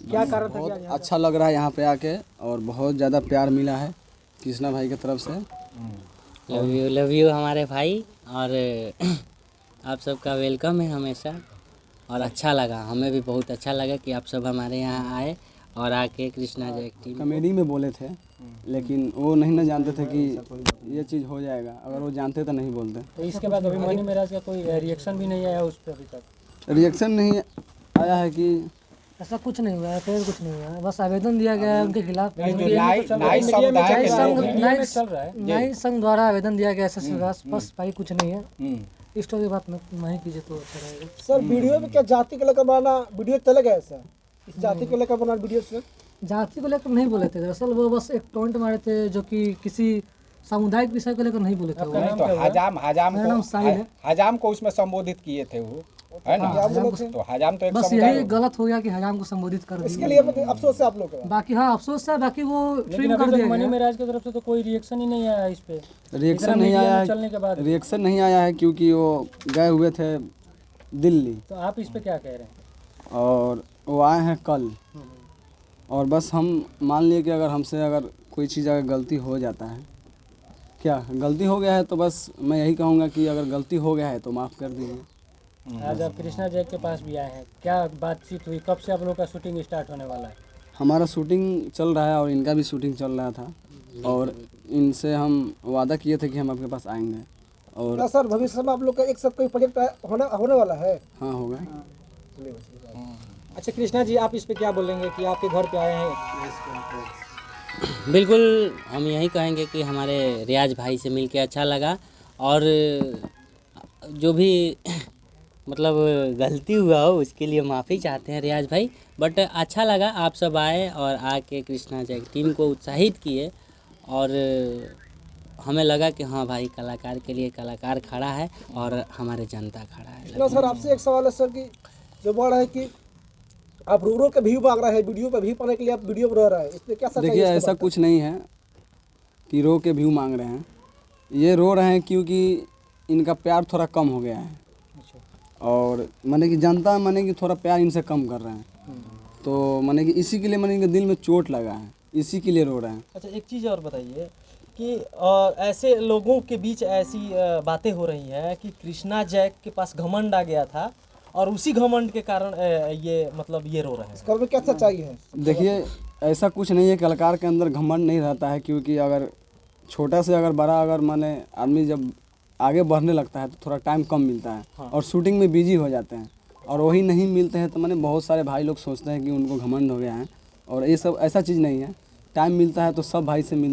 क्या कारण था? बहुत अच्छा लग रहा है यहाँ पे आके और बहुत ज़्यादा प्यार मिला है कृष्णा भाई की तरफ से। लव यू हमारे भाई। और आप सबका वेलकम है हमेशा। और अच्छा लगा, हमें भी बहुत अच्छा लगा कि आप सब हमारे यहाँ आए और आके कृष्णा जय टीम कॉमेडी में बोले थे, लेकिन वो नहीं ना जानते थे कि ये चीज़ हो जाएगा। अगर वो जानते तो नहीं बोलते। तो इसके बाद अभिमन्यु महाराज का कोई रिएक्शन भी नहीं आया उस पर अभी तक? रिएक्शन नहीं आया है कि ऐसा कुछ नहीं हुआ है, फिर कुछ नहीं हुआ है, बस आवेदन दिया गया है उनके खिलाफ। न्याय संघ द्वारा आवेदन दिया गया है, बस भाई कुछ नहीं है। इस की बात नहीं कीजिए तो अच्छा रहेगा। सर वीडियो में क्या जाति को लेकर बनाना वीडियो चले गए सर? इस जाति को लेकर बनाना वीडियो से जाति को लेकर नहीं बोले थे, दरअसल वो बस एक टॉन्ट मारे थे जो कि किसी सामुदायिक विषय को लेकर नहीं बोले थे। हजाम को उसमें संबोधित किए थे वो, है ना? तो हजाम तो एक बस यही गलत हो गया कि हजाम को संबोधित कर दिया। इसके लिए अफसोस है आप लोग का। बाकी हाँ अफसोस है, बाकी वो लेकिन अभी तक मनी महाराज की तरफ से तो कोई रिएक्शन ही नहीं आया इस पे। रिएक्शन नहीं आया चलने के बाद रिएक्शन नहीं आया है क्योंकि वो गए हुए थे दिल्ली तो आप इस पे क्या कह रहे हैं? और वो आए हैं कल। और बस हम मान लिए कि अगर हमसे अगर कोई चीज़ अगर गलती हो जाता है, क्या गलती हो गया है, तो बस मैं यही कहूँगा कि अगर गलती हो गया है तो माफ़ कर दीजिए। आज आप कृष्णा जय के पास भी आए हैं, क्या बातचीत हुई? कब से आप लोग का शूटिंग स्टार्ट होने वाला है? हमारा शूटिंग चल रहा है और इनका भी शूटिंग चल रहा था और इनसे हम वादा किए थे कि हम आपके पास आएंगे। और क्या सर भविष्य में आप लोग का एक साथ कोई प्रोजेक्ट होने वाला है? हाँ होगा। अच्छा कृष्णा जी, आप इस पे क्या बोलेंगे कि आपके घर पे आए हैं? बिल्कुल हम यही कहेंगे कि हमारे रियाज भाई से मिलके अच्छा लगा और जो भी मतलब गलती हुआ हो उसके लिए माफ़ी चाहते हैं रियाज भाई। बट अच्छा लगा आप सब आए और आके कृष्णा जय टीम को उत्साहित किए और हमें लगा कि हाँ भाई कलाकार के लिए कलाकार खड़ा है और हमारे जनता खड़ा है। सर आपसे एक सवाल है सर कि जो बोल रहा है कि आप रो के व्यू मांग रहे हैं, वीडियो पे व्यू पाने के लिए आप वीडियो बना रहे हैं, इसमें क्या सच है? देखिए ऐसा कुछ नहीं है कि रो के व्यू मांग रहे हैं, ये रो रहे हैं क्योंकि इनका प्यार थोड़ा कम हो गया है और माने कि जनता माने कि थोड़ा प्यार इनसे कम कर रहे हैं, तो माने कि इसी के लिए माने कि दिल में चोट लगा है, इसी के लिए रो रहे हैं। अच्छा एक चीज़ और बताइए कि ऐसे लोगों के बीच ऐसी बातें हो रही हैं कि कृष्णा जय के पास घमंड आ गया था और उसी घमंड के कारण ये मतलब ये रो रहे हैं। इसका क्या सच्चाई है? देखिए ऐसा कुछ नहीं है, कलाकार के अंदर घमंड नहीं रहता है क्योंकि अगर छोटा से अगर बड़ा अगर माने आदमी जब आगे बढ़ने लगता है तो थोड़ा टाइम कम मिलता है। हाँ। और शूटिंग में बिजी हो जाते हैं और वही नहीं मिलते हैं तो माने बहुत सारे भाई लोग सोचते हैं कि उनको घमंड हो गया है और ये सब ऐसा चीज़ नहीं है। टाइम मिलता है तो सब भाई से मिल